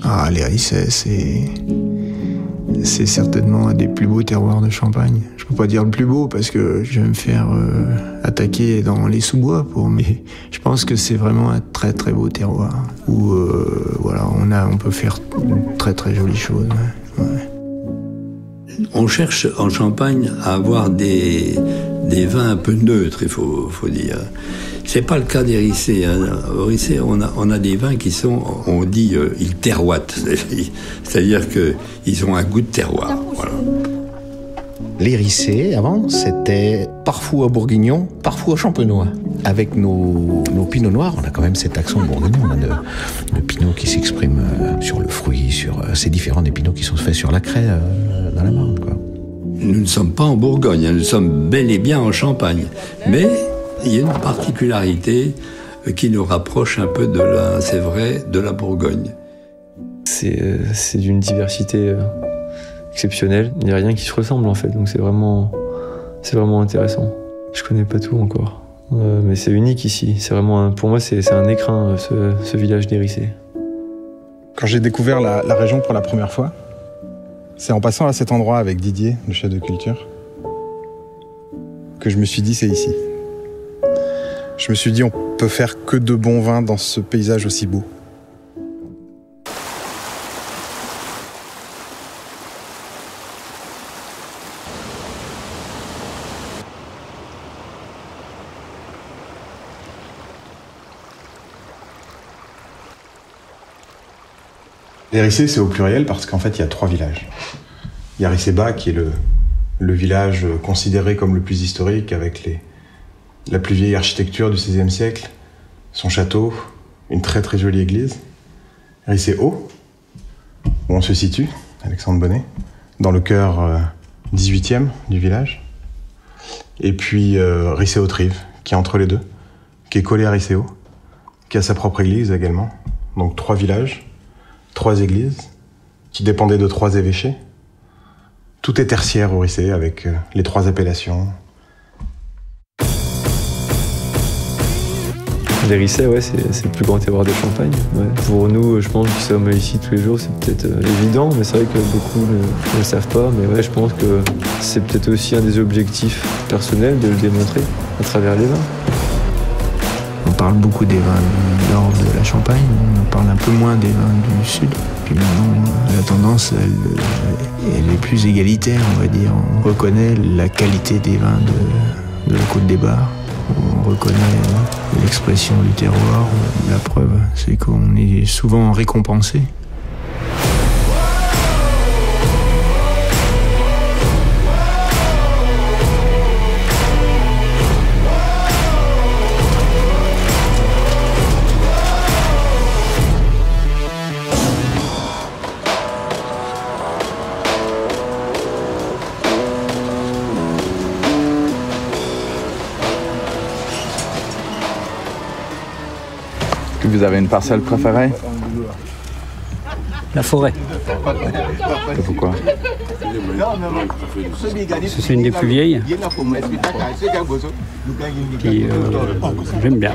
Ah, les Rissets, c'est certainement un des plus beaux terroirs de Champagne. Je peux pas dire le plus beau parce que je vais me faire attaquer dans les sous-bois mais je pense que c'est vraiment un très très beau terroir où voilà, on peut faire de très très jolies choses. Ouais. On cherche en Champagne à avoir des vins un peu neutres, il faut dire. C'est pas le cas des Rissés. Au Rissé, on a des vins qui sont, on dit, ils terroitent. C'est-à-dire qu'ils ont un goût de terroir. Voilà. Les Rissés, avant, c'était parfois bourguignon, parfois champenois. Avec nos pinots noirs, on a quand même cet accent bourguignon. On a le pinot qui s'exprime sur le fruit, c'est différent des pinots qui sont faits sur la craie dans la Marne, quoi. Nous ne sommes pas en Bourgogne, nous sommes bel et bien en Champagne. Mais il y a une particularité qui nous rapproche un peu c'est vrai, de la Bourgogne. C'est d'une diversité exceptionnelle. Il n'y a rien qui se ressemble en fait, donc c'est vraiment intéressant. Je connais pas tout encore, mais c'est unique ici. C'est vraiment pour moi c'est un écrin ce village des Rissés. Quand j'ai découvert la région pour la première fois, c'est en passant à cet endroit avec Didier, le chef de culture, que je me suis dit c'est ici. Je me suis dit on peut faire que de bons vins dans ce paysage aussi beau. Les Rissés, c'est au pluriel parce qu'en fait, il y a 3 villages. Il y a Rissé-Bas, qui est le village considéré comme le plus historique, avec la plus vieille architecture du XVIe siècle, son château, une très très jolie église. Rissé-Haut, où on se situe, Alexandre Bonnet, dans le cœur 18e du village. Et puis Rissé-Haute-Rive, qui est entre les deux, qui est collé à Rissé-Haut, qui a sa propre église également. Donc 3 villages. 3 églises, qui dépendaient de 3 évêchés. Tout est tertiaire au Rissé, avec les 3 appellations. Les Rissets, ouais, c'est le plus grand terroir de Champagne. Ouais. Pour nous, je pense, qui sommes ici tous les jours, c'est peut-être évident, mais c'est vrai que beaucoup ne le savent pas. Mais ouais, je pense que c'est peut-être aussi un des objectifs personnels de le démontrer à travers les vins. On parle beaucoup des vins du nord de la Champagne, on parle un peu moins des vins du sud. Puis maintenant, la tendance, elle est plus égalitaire, on va dire. On reconnaît la qualité des vins de la Côte des Bars. On reconnaît l'expression du terroir. La preuve, c'est qu'on est souvent récompensé. Vous avez une parcelle préférée? La forêt. Et pourquoi? C'est une des plus vieilles. Puis j'aime bien.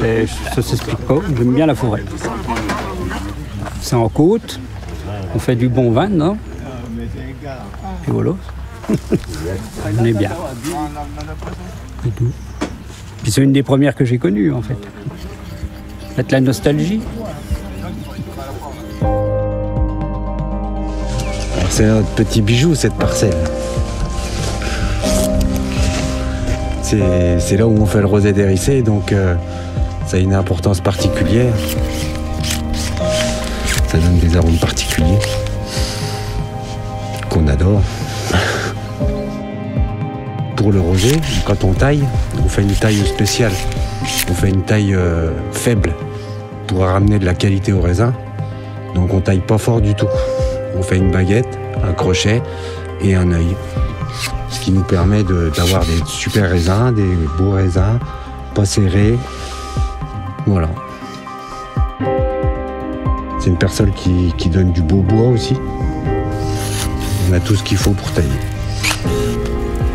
Et ça s'explique pas, j'aime bien la forêt. C'est en côte, on fait du bon vin, non? Et voilà. On est bien. Et tout. Puis c'est une des premières que j'ai connues, en fait. Peut-être la nostalgie. C'est notre petit bijou, cette parcelle. C'est là où on fait le rosé des Rissés, donc ça a une importance particulière. Ça donne des arômes particuliers qu'on adore. Pour le rosé, quand on taille, on fait une taille spéciale. On fait une taille faible pour ramener de la qualité au raisin. Donc on taille pas fort du tout. On fait une baguette, un crochet et un œil. Ce qui nous permet d'avoir des super raisins, des beaux raisins, pas serrés. Voilà. C'est une personne qui donne du beau bois aussi. On a tout ce qu'il faut pour tailler.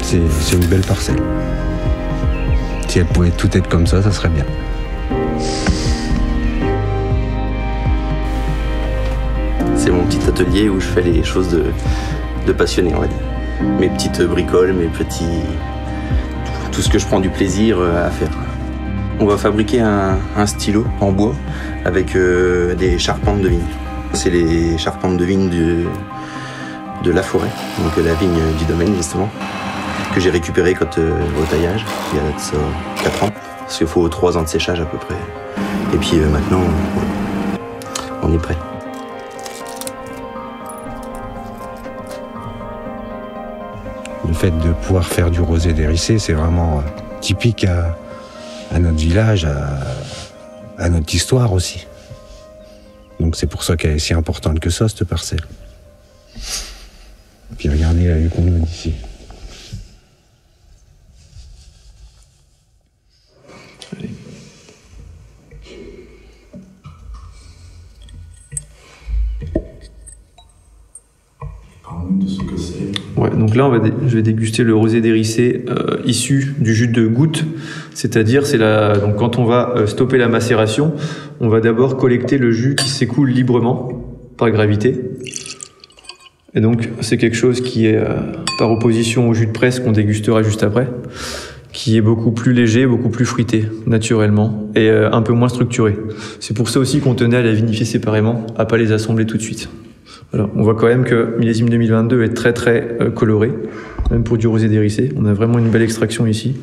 C'est une belle parcelle. Si elle pouvait tout être comme ça serait bien. C'est mon petit atelier où je fais les choses de passionné, on va dire. Mes petites bricoles, tout ce que je prends du plaisir à faire. On va fabriquer un stylo en bois avec des charpentes de vigne. C'est les charpentes de vigne de la forêt, donc la vigne du domaine justement, que j'ai récupéré au taillage, il y a de ça 4 ans, parce qu'il faut 3 ans de séchage à peu près. Et puis maintenant, on est prêt. Le fait de pouvoir faire du rosé d'hérissé, c'est vraiment typique à notre village, à notre histoire aussi. Donc c'est pour ça qu'elle est si importante que ça, cette parcelle. Puis regardez la vue qu'on a d'ici. Parle-nous de ce que c'est. Ouais, donc là, je vais déguster le rosé d'hérissé issu du jus de goutte. C'est-à-dire, donc quand on va stopper la macération, on va d'abord collecter le jus qui s'écoule librement, par gravité. Et donc, c'est quelque chose qui est par opposition au jus de presse qu'on dégustera juste après, qui est beaucoup plus léger, beaucoup plus fruité, naturellement, et un peu moins structuré. C'est pour ça aussi qu'on tenait à la vinifier séparément, à pas les assembler tout de suite. Alors, on voit quand même que millésime 2022 est très très coloré, même pour du rosé d'hérissé. On a vraiment une belle extraction ici.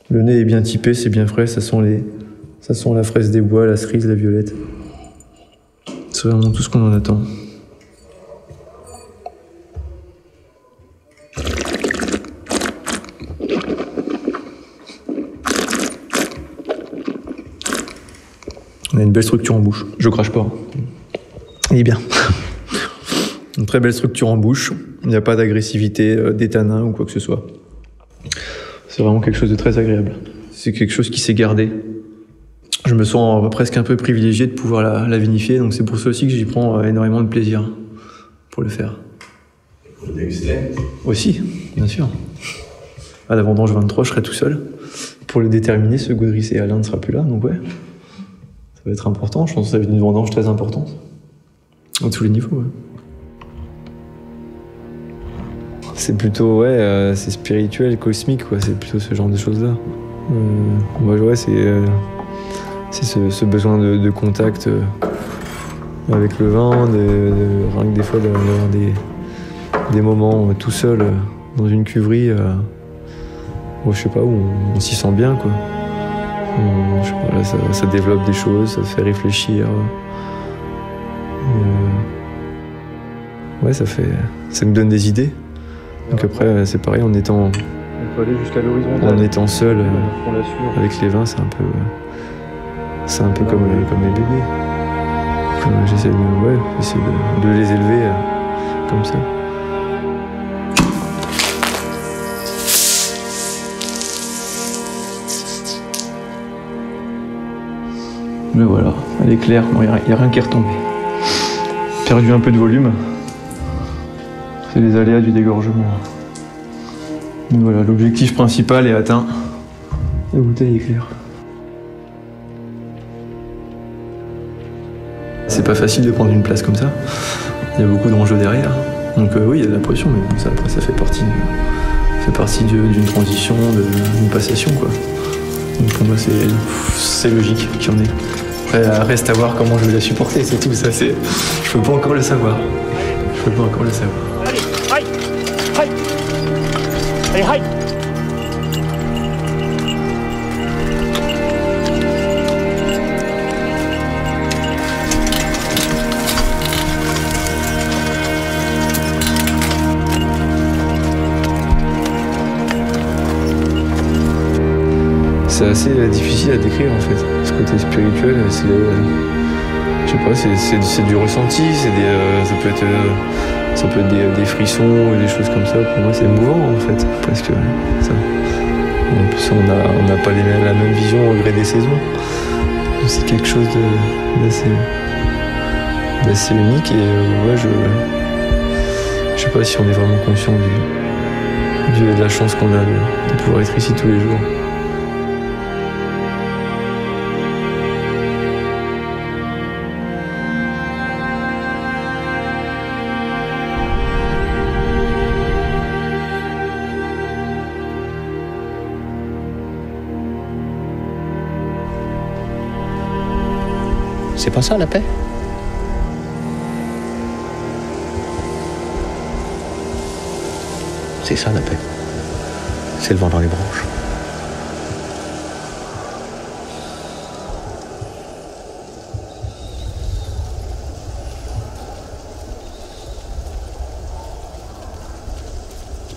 Le nez est bien typé, c'est bien frais, ça sent la fraise des bois, la cerise, la violette. C'est vraiment tout ce qu'on en attend. On a une belle structure en bouche. Je crache pas. Il est bien. Une très belle structure en bouche. Il n'y a pas d'agressivité, d'étanin ou quoi que ce soit. C'est vraiment quelque chose de très agréable. C'est quelque chose qui s'est gardé. Je me sens presque un peu privilégié de pouvoir la vinifier, donc c'est pour ça aussi que j'y prends énormément de plaisir pour le faire. Pour le déguster Aussi, bien sûr. À la vendange 23, je serai tout seul. Pour le déterminer, ce goût de ricé, Alain ne sera plus là, donc ouais. Ça va être important, je pense que ça va être une vendange très importante. À tous les niveaux, ouais. C'est plutôt, c'est spirituel, cosmique, quoi. C'est plutôt ce genre de choses-là. C'est ce besoin de contact avec le vin, rien que des fois d'avoir des moments tout seul dans une cuverie, je sais pas, où on s'y sent bien, quoi. Je sais pas, là, ça développe des choses, ça fait réfléchir. Ça nous donne des idées. Donc après, c'est pareil, en étant seul avec les vins, c'est un peu comme les bébés. J'essaie de les élever comme ça. Mais voilà, elle est claire, il n'y a rien qui est retombé. Perdu un peu de volume. C'est les aléas du dégorgement. Mais voilà, l'objectif principal est atteint. La bouteille est claire. C'est pas facile de prendre une place comme ça. Il y a beaucoup d'enjeux derrière. Donc oui, il y a de la pression, mais ça, après, ça fait partie d'une transition, d'une passation, quoi. Donc pour moi, c'est logique qu'il y en ait. Après, reste à voir comment je vais la supporter, c'est tout. Ça, je peux pas encore le savoir. Allez, C'est assez difficile à décrire en fait. Ce côté spirituel, je sais pas, c'est du ressenti, ça peut être des frissons et des choses comme ça. Pour moi, c'est émouvant en fait, parce que ça. En plus, on n'a pas la même vision au gré des saisons. C'est quelque chose d'assez unique et sais pas si on est vraiment conscient de la chance qu'on a de pouvoir être ici tous les jours. C'est pas ça la paix? C'est ça la paix. C'est le vent dans les branches.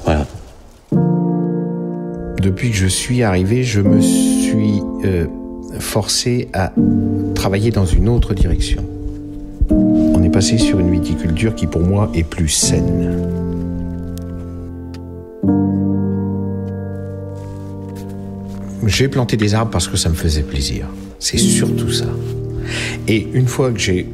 Voilà. Depuis que je suis arrivé, je me suis forcé à travailler dans une autre direction. On est passé sur une viticulture qui pour moi est plus saine. J'ai planté des arbres parce que ça me faisait plaisir. C'est surtout ça. Et une fois que j'ai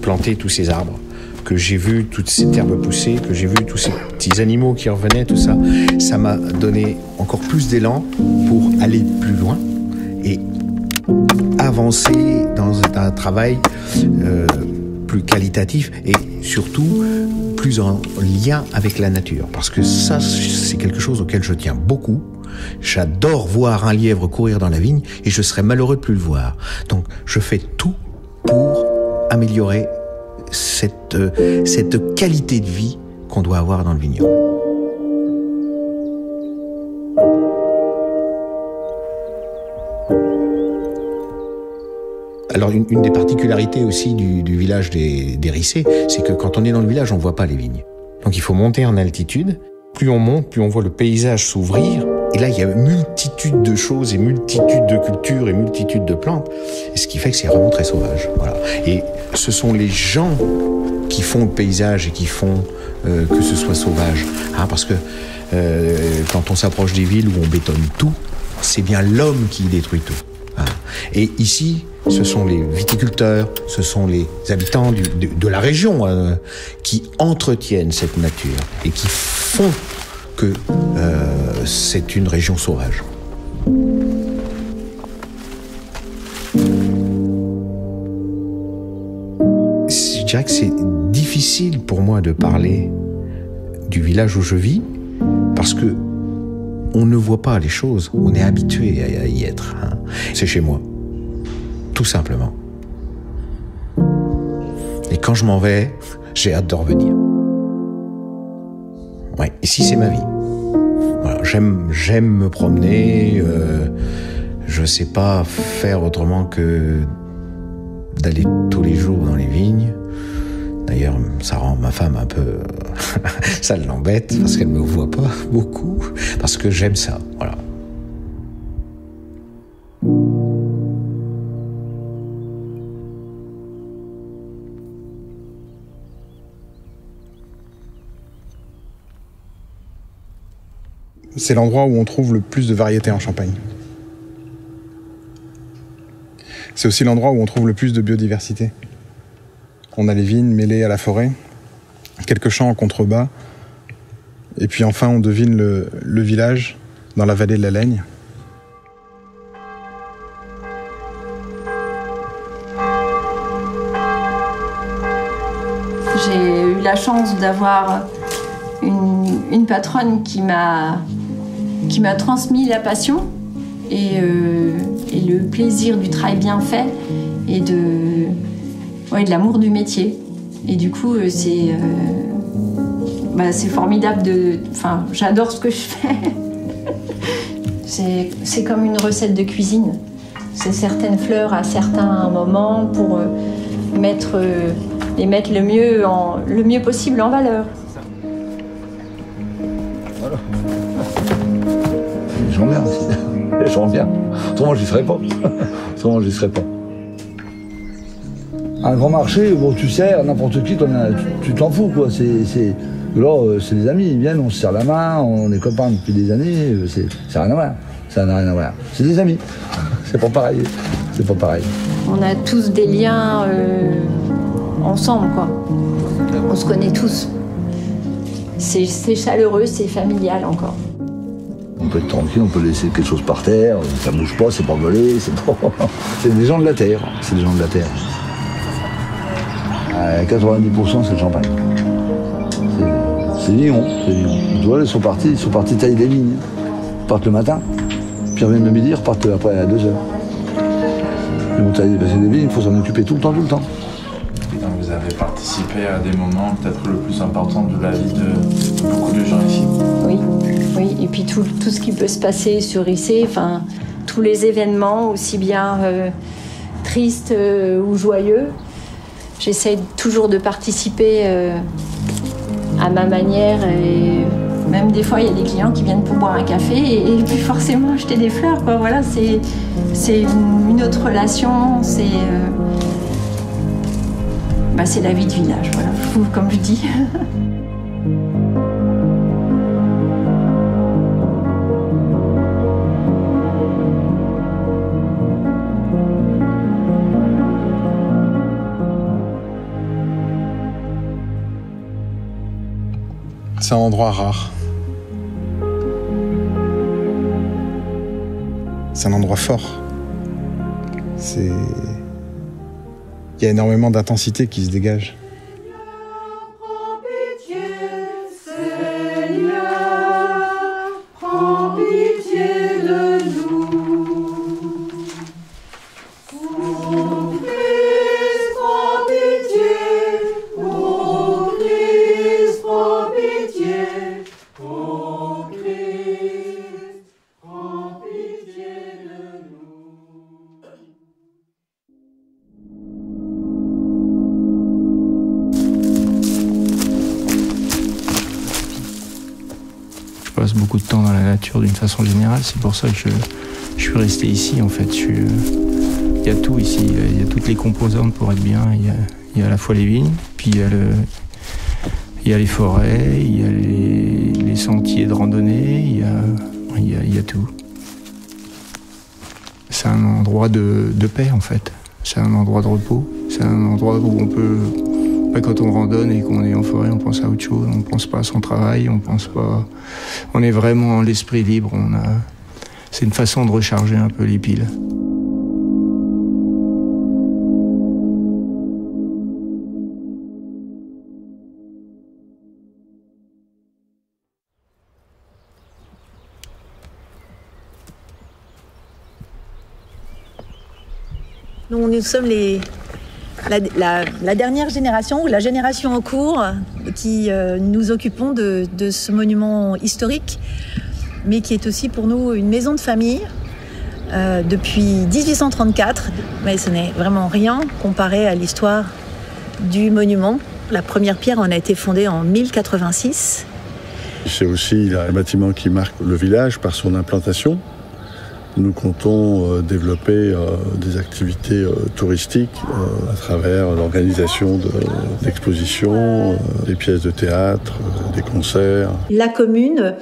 planté tous ces arbres, que j'ai vu toute cette herbe pousser, que j'ai vu tous ces petits animaux qui revenaient, tout ça, ça m'a donné encore plus d'élan pour aller plus loin et avancer dans un travail plus qualitatif et surtout plus en lien avec la nature. Parce que ça, c'est quelque chose auquel je tiens beaucoup. J'adore voir un lièvre courir dans la vigne et je serais malheureux de plus le voir. Donc je fais tout pour améliorer cette qualité de vie qu'on doit avoir dans le vignoble. Alors une des particularités aussi du village des Rissés, c'est que quand on est dans le village, on ne voit pas les vignes. Donc il faut monter en altitude. Plus on monte, plus on voit le paysage s'ouvrir. Et là, il y a une multitude de choses et multitude de cultures et multitude de plantes. Et ce qui fait que c'est vraiment très sauvage. Voilà. Et ce sont les gens qui font le paysage et qui font que ce soit sauvage. Hein, parce que quand on s'approche des villes où on bétonne tout, c'est bien l'homme qui détruit tout. Hein. Et ici, ce sont les viticulteurs, ce sont les habitants de la région qui entretiennent cette nature et qui font que c'est une région sauvage. Je dirais que c'est difficile pour moi de parler du village où je vis parce que on ne voit pas les choses, on est habitué à y être. Hein. C'est chez moi, tout simplement. Et quand je m'en vais, j'ai hâte de revenir. Ouais, ici c'est ma vie. Voilà, j'aime me promener. Je sais pas faire autrement que d'aller tous les jours dans les vignes. D'ailleurs, ça rend ma femme un peu... ça l'embête parce qu'elle me voit pas beaucoup. Parce que j'aime ça, voilà. C'est l'endroit où on trouve le plus de variétés en Champagne. C'est aussi l'endroit où on trouve le plus de biodiversité. On a les vignes mêlées à la forêt, quelques champs en contrebas, et puis enfin on devine le village dans la vallée de la Laigne. J'ai eu la chance d'avoir une patronne qui m'a transmis la passion et le plaisir du travail bien fait et de l'amour du métier. Et du coup, c'est formidable j'adore ce que je fais. C'est comme une recette de cuisine. C'est certaines fleurs à certains moments pour les mettre le mieux possible en valeur. Voilà. J'en viens aussi. J'en viens. Autrement, j'y serais pas. Un grand marché, bon, tu sers n'importe qui, tu t'en fous, quoi. Là, c'est des amis, ils viennent, on se serre la main, on est copains depuis des années, ça n'a rien à voir. Ça n'a rien à voir. C'est des amis. C'est pas pareil. On a tous des liens ensemble, quoi. On se connaît tous. c'est chaleureux, c'est familial encore. On peut être tranquille, on peut laisser quelque chose par terre, ça bouge pas, c'est pas volé, c'est pas... C'est des gens de la terre, c'est des gens de la terre. À 90% c'est le champagne. C'est Lyon, c'est Lyon. Tu vois, ils sont partis tailler des vignes. Ils partent le matin, puis ils reviennent le midi, ils repartent après à 2h. Ils vont tailler des vignes, il faut s'en occuper tout le temps. Vous avez participé à des moments peut-être le plus importants de la vie de beaucoup de gens ici. Oui, et puis tout ce qui peut se passer sur Rissé, enfin, tous les événements, aussi bien tristes ou joyeux. J'essaie toujours de participer à ma manière, et même des fois il y a des clients qui viennent pour boire un café et puis forcément acheter des fleurs, quoi. Voilà, c'est une autre relation, c'est la vie de village, voilà, comme je dis. C'est un endroit rare. C'est un endroit fort. Il y a énormément d'intensité qui se dégage. Je passe beaucoup de temps dans la nature d'une façon générale, c'est pour ça que je suis resté ici en fait. Il y a tout ici, il y a toutes les composantes pour être bien. Il y a à la fois les vignes, puis il y a les forêts, il y a les sentiers de randonnée, il y a tout. C'est un endroit de paix en fait, c'est un endroit de repos, c'est un endroit où on peut... Quand on randonne et qu'on est en forêt, on pense à autre chose, on pense pas à son travail, on est vraiment l'esprit libre. C'est une façon de recharger un peu les piles. Nous sommes la dernière génération, ou la génération en cours, qui nous occupons de ce monument historique, mais qui est aussi pour nous une maison de famille depuis 1834. Mais ce n'est vraiment rien comparé à l'histoire du monument. La première pierre en a été fondée en 1086. C'est aussi un bâtiment qui marque le village par son implantation. Nous comptons développer des activités touristiques à travers l'organisation d'expositions, des pièces de théâtre, des concerts. La commune,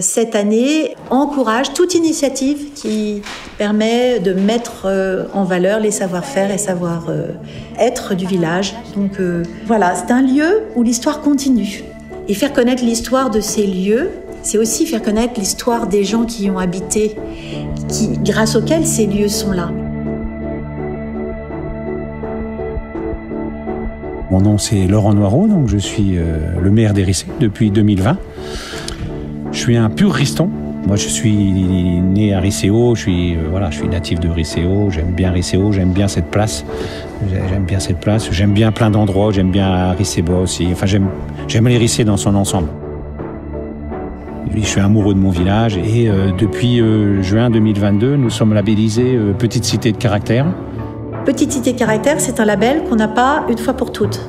cette année, encourage toute initiative qui permet de mettre en valeur les savoir-faire et savoir-être du village. Donc voilà, c'est un lieu où l'histoire continue. Et faire connaître l'histoire de ces lieux, c'est aussi faire connaître l'histoire des gens qui y ont habité, grâce auxquels ces lieux sont là. Mon nom c'est Laurent Noireau, donc je suis le maire des Rissé depuis 2020. Je suis un pur riston. Moi je suis né à Rissé-Haut, je suis natif de Rissé-Haut, j'aime bien Rissé-Haut, j'aime bien cette place. J'aime bien plein d'endroits, j'aime bien Rissé-Bas aussi. Enfin j'aime les Rissé dans son ensemble. Je suis amoureux de mon village et depuis juin 2022, nous sommes labellisés Petite Cité de Caractère. Petite Cité de Caractère, c'est un label qu'on n'a pas une fois pour toutes.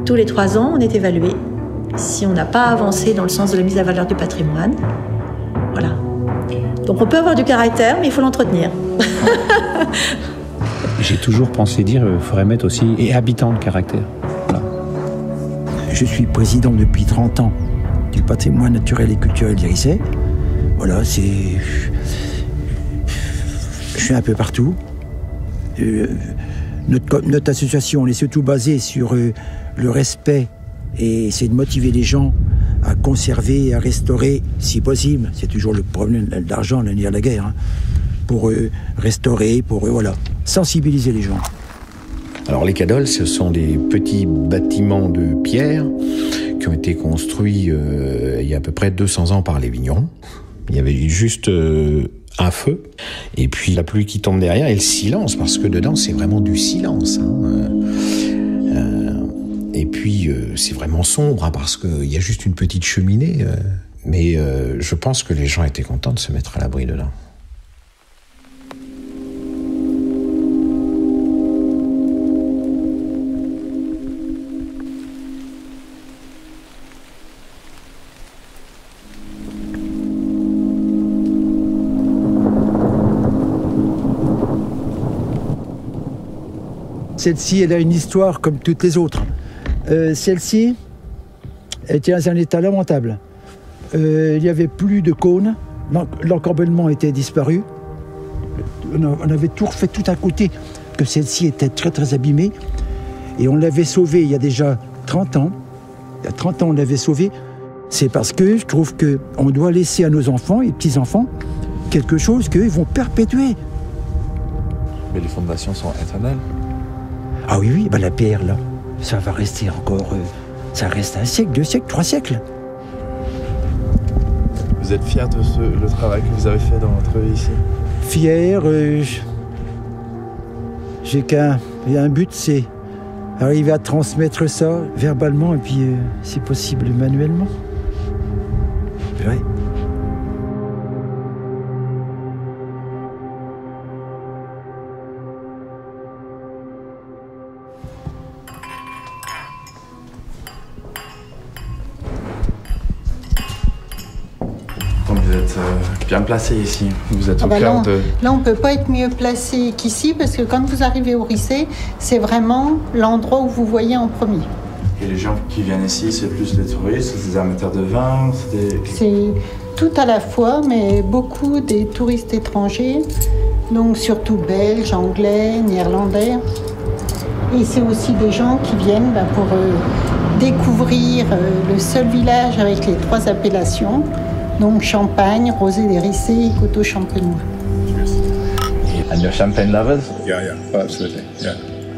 Tous les 3 ans, on est évalué. Si on n'a pas avancé dans le sens de la mise à valeur du patrimoine, voilà. Donc on peut avoir du caractère, mais il faut l'entretenir. J'ai toujours pensé dire qu'il faudrait mettre aussi et habitant de caractère. Voilà. Je suis président depuis 30 ans du patrimoine naturel et culturel du Rissé. Voilà, je suis un peu partout. Notre association, elle est surtout basée sur le respect et c'est de motiver les gens à conserver, à restaurer, si possible. C'est toujours le problème d'argent, l'année à la guerre. Hein, pour restaurer, pour voilà, sensibiliser les gens. Alors les cadoles, ce sont des petits bâtiments de pierre qui ont été construits il y a à peu près 200 ans par les vignerons. Il y avait juste un feu, et puis la pluie qui tombe derrière, et le silence, parce que dedans, c'est vraiment du silence. Hein. Et puis, c'est vraiment sombre, hein, parce qu'il y a juste une petite cheminée. Mais je pense que les gens étaient contents de se mettre à l'abri dedans. Celle-ci, elle a une histoire comme toutes les autres. Celle-ci était dans un état lamentable. Il n'y avait plus de cônes, l'encorbellement était disparu. On avait tout refait tout à côté, que celle-ci était très très abîmée. Et on l'avait sauvée il y a déjà 30 ans. Il y a 30 ans, on l'avait sauvée. C'est parce que je trouve qu'on doit laisser à nos enfants et petits-enfants quelque chose qu'ils vont perpétuer. Mais les fondations sont éternelles. Ah oui, bah la pierre, là, ça va rester encore... ça reste 1 siècle, 2 siècles, 3 siècles. Vous êtes fier de le travail que vous avez fait dans votre vie ici? Fier, j'ai qu'un but, c'est arriver à transmettre ça verbalement et puis, si possible, manuellement. Ouais. Vous êtes bien placé ici, vous êtes au là, cœur de... Là, on ne peut pas être mieux placé qu'ici, parce que quand vous arrivez au Rissé, c'est vraiment l'endroit où vous voyez en premier. Et les gens qui viennent ici, c'est plus des touristes, c'est des amateurs de vin, c'est tout à la fois, mais beaucoup des touristes étrangers, donc surtout belges, anglais, néerlandais. Et c'est aussi des gens qui viennent pour découvrir le seul village avec les 3 appellations. Donc Champagne, Rosé des Rissés et Coteaux Champenois. And you're champagne lovers? Yeah, absolutely. Yeah.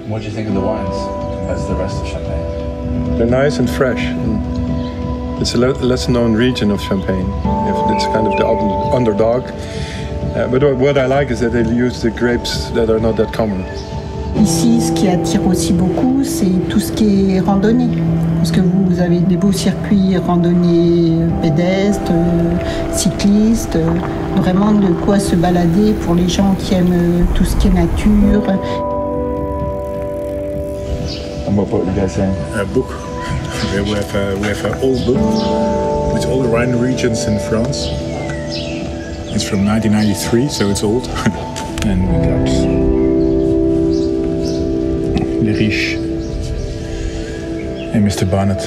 What do you think of the wines compared to the rest of Champagne? They're nice and fresh. It's a less known region of Champagne. It's kind of the underdog. But what I like is that they use the grapes that are not that common. Ici, ce qui attire aussi beaucoup, c'est tout ce qui est randonnée. Parce que vous avez des beaux circuits randonnées pédestres, cyclistes, vraiment de quoi se balader pour les gens qui aiment tout ce qui est nature. And what book you guys saying? A book. We have an old book with all the wine regions in France. It's from 1993, so it's old. And we got Les Riches and Mr. Barnett.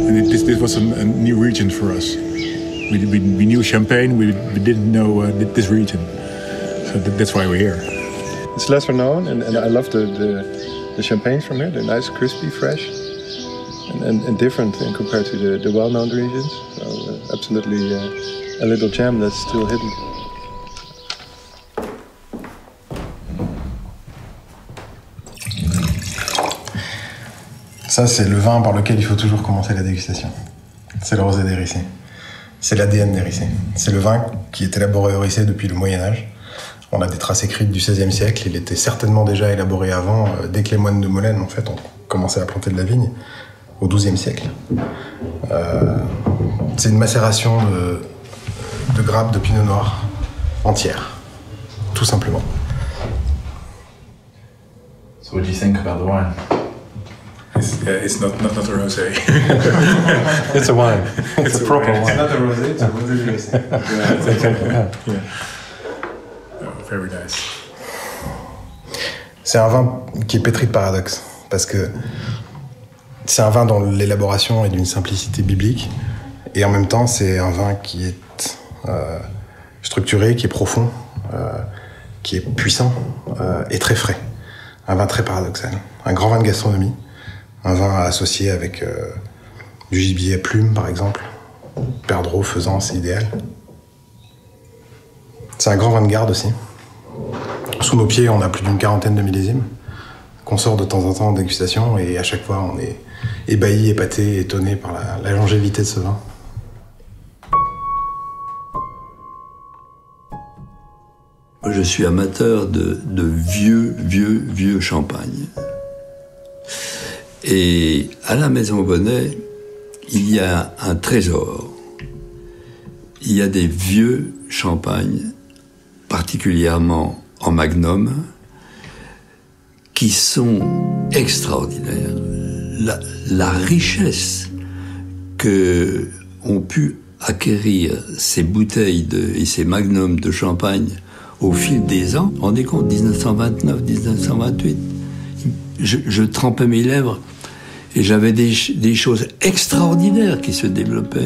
And this was a new region for us. We knew Champagne, we didn't know this region. So that's why we're here. It's lesser known, and I love the champagnes from here. They're nice, crispy, fresh, and different in compared to the well-known regions. So absolutely a little gem that's still hidden. Ça, c'est le vin par lequel il faut toujours commencer la dégustation. C'est le rosé des Rissés. C'est l'ADN des Rissés. C'est le vin qui est élaboré au Rissé depuis le Moyen-Âge. On a des traces écrites du XVIe siècle. Il était certainement déjà élaboré avant, dès que les moines de Molène, en fait, ont commencé à planter de la vigne, au XIIe siècle. C'est une macération de grappes de pinot noir entière, tout simplement. So what do you think about the wine? It's not a rosé. It's a wine. It's a proper wine. It's not a rosé, it's a rosé. Yeah. Oh, very nice. C'est un vin qui est pétri de paradoxes, parce que c'est un vin dont l'élaboration est d'une simplicité biblique, et en même temps c'est un vin qui est structuré, qui est profond, qui est puissant et très frais. Un vin très paradoxal. Un grand vin de gastronomie. Un vin associé avec Du gibier à plumes, par exemple. Perdreau, faisan, c'est idéal. C'est un grand vin de garde aussi. Sous nos pieds, on a plus d'une 40aine de millésimes qu'on sort de temps en temps en dégustation et à chaque fois, on est ébahi, épaté, étonné par la longévité de ce vin. Je suis amateur de vieux champagne. Et à la Maison Bonnet, il y a un trésor. Il y a des vieux champagnes, particulièrement en magnum, qui sont extraordinaires. La richesse que ont pu acquérir ces bouteilles et ces magnums de champagne au fil des ans, rendez compte, 1929, 1928, je trempais mes lèvres et j'avais des choses extraordinaires qui se développaient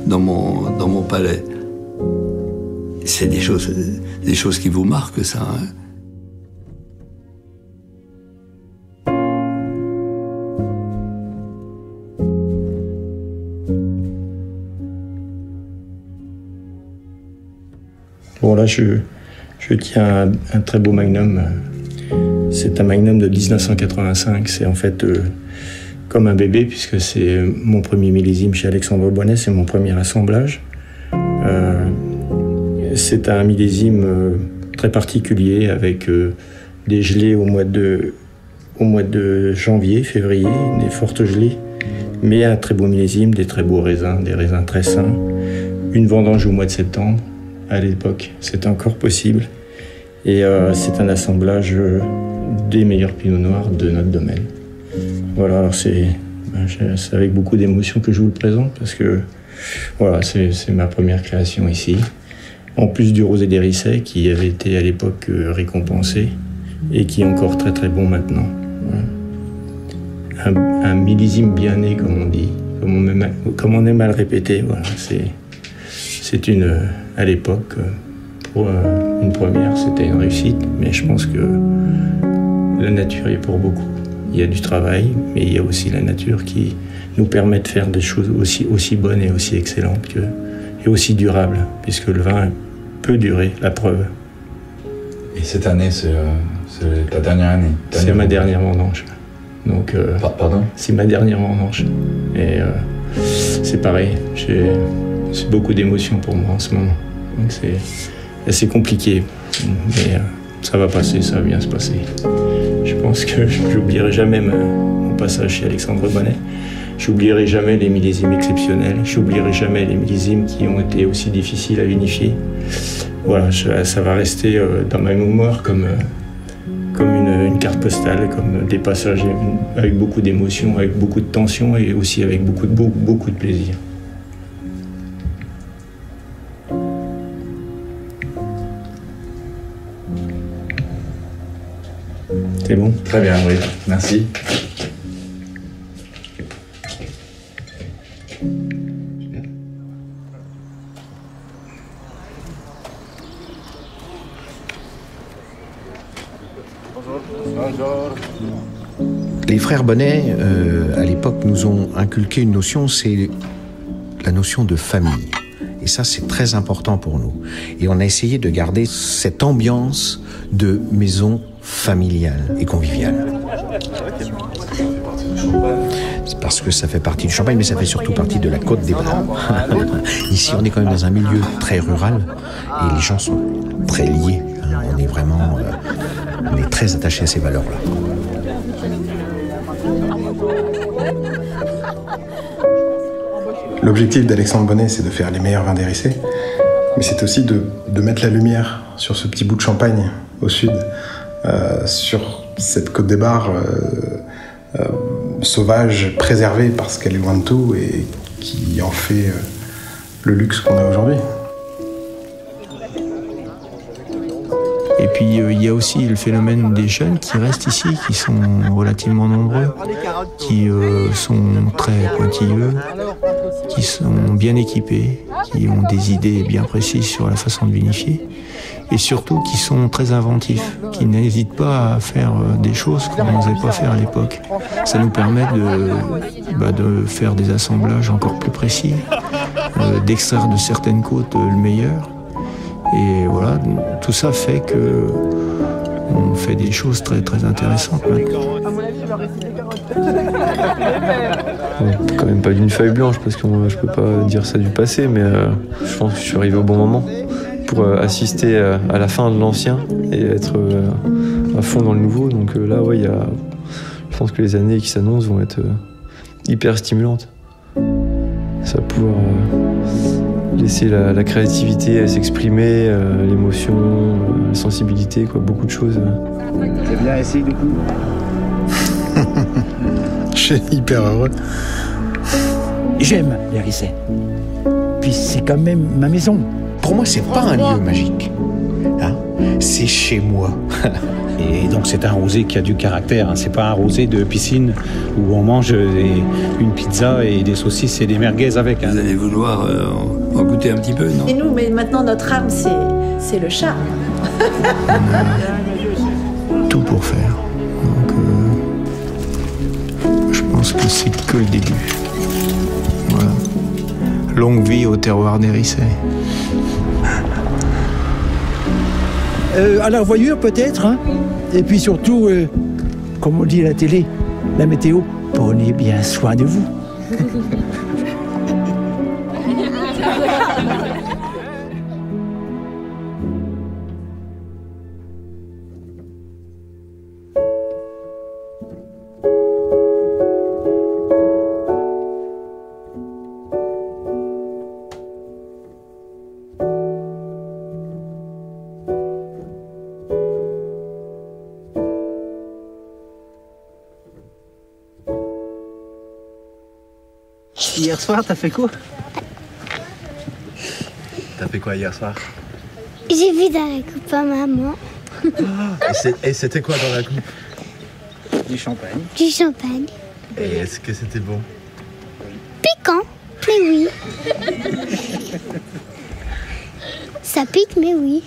dans mon palais. C'est des choses qui vous marquent, ça. Hein. Bon, là, je tiens un très beau magnum. C'est un magnum de 1985. C'est en fait comme un bébé, puisque c'est mon premier millésime chez Alexandre Bonnet. C'est mon premier assemblage. C'est un millésime très particulier, avec des gelées au mois de janvier, février, des fortes gelées. Mais un très beau millésime, des très beaux raisins, des raisins très sains. Une vendange au mois de septembre. À l'époque, c'était encore possible. Et c'est un assemblage des meilleurs pinots noirs de notre domaine. Voilà, alors c'est avec beaucoup d'émotion que je vous le présente, parce que voilà, c'est ma première création ici. En plus du rosé d'Hérissey, qui avait été à l'époque récompensé, et qui est encore très très bon maintenant. Voilà. Un millésime bien né, comme on dit, comme on aime à le répéter. Voilà, c'est à l'époque, pour une première, c'était une réussite, mais je pense que la nature est pour beaucoup. Il y a du travail, mais il y a aussi la nature qui nous permet de faire des choses aussi bonnes et aussi excellentes et aussi durables, puisque le vin peut durer, la preuve. Et cette année, c'est ta dernière année? C'est ma dernière vendange. Donc, pardon? C'est ma dernière vendange. Et c'est pareil, c'est beaucoup d'émotions pour moi en ce moment. Donc c'est assez compliqué, mais ça va passer, ça va bien se passer. Je pense que j'oublierai jamais mon passage chez Alexandre Bonnet. J'oublierai jamais les millésimes exceptionnels. J'oublierai jamais les millésimes qui ont été aussi difficiles à unifier. Voilà, ça va rester dans ma mémoire comme une carte postale, comme des passages avec beaucoup d'émotions, avec beaucoup de tension et aussi avec beaucoup de plaisir. C'est bon? Très bien, oui. Merci. Les frères Bonnet, à l'époque, nous ont inculqué une notion, c'est la notion de famille. Et ça, c'est très important pour nous. Et on a essayé de garder cette ambiance de maison familiale et conviviale. C'est parce que ça fait partie du Champagne, mais ça fait surtout partie de la Côte des Bras. Ici, on est quand même dans un milieu très rural et les gens sont très liés. On est vraiment, on est très attachés à ces valeurs-là. L'objectif d'Alexandre Bonnet, c'est de faire les meilleurs vins d'Hérissey, mais c'est aussi de mettre la lumière sur ce petit bout de Champagne au sud, sur cette Côte des Bars sauvage, préservée parce qu'elle est loin de tout et qui en fait le luxe qu'on a aujourd'hui. Et puis il y a aussi le phénomène des jeunes qui restent ici, qui sont relativement nombreux, qui sont très pointilleux, qui sont bien équipés, qui ont des idées bien précises sur la façon de vinifier. et surtout qui sont très inventifs, qui n'hésitent pas à faire des choses qu'on n'osait pas faire à l'époque. Ça nous permet de faire des assemblages encore plus précis, d'extraire de certaines côtes le meilleur. Et voilà, tout ça fait que on fait des choses très très intéressantes maintenant. Quand même pas d'une feuille blanche, parce que je peux pas dire ça du passé, mais je pense que je suis arrivé au bon moment pour assister à la fin de l'ancien et être à fond dans le nouveau. Donc là, ouais, je pense que les années qui s'annoncent vont être hyper stimulantes. Ça va pouvoir laisser la créativité s'exprimer, l'émotion, la sensibilité, quoi, beaucoup de choses. C'est bien essayé du coup. Je suis hyper heureux. J'aime les Rissets. Puis c'est quand même ma maison. Pour moi, c'est pas un lieu magique. Hein, c'est chez moi. Et donc c'est un rosé qui a du caractère. Hein. C'est pas un rosé de piscine où on mange une pizza et des saucisses et des merguez avec. Hein. Vous allez vouloir en goûter un petit peu, non? Et nous, mais maintenant notre arme, c'est le charme. Tout pour faire. Donc, je pense que c'est que le début. Voilà. Longue vie au terroir des Rissets. À la revoyure peut-être, hein. Et puis surtout, comme on dit à la télé, la météo, prenez bien soin de vous. Hier soir, t'as fait quoi? T'as fait quoi hier soir? J'ai vu dans la coupe à maman. Et c'était quoi dans la coupe? Du champagne. Du champagne. Et est-ce que c'était bon? Piquant, mais oui. Ça pique, mais oui.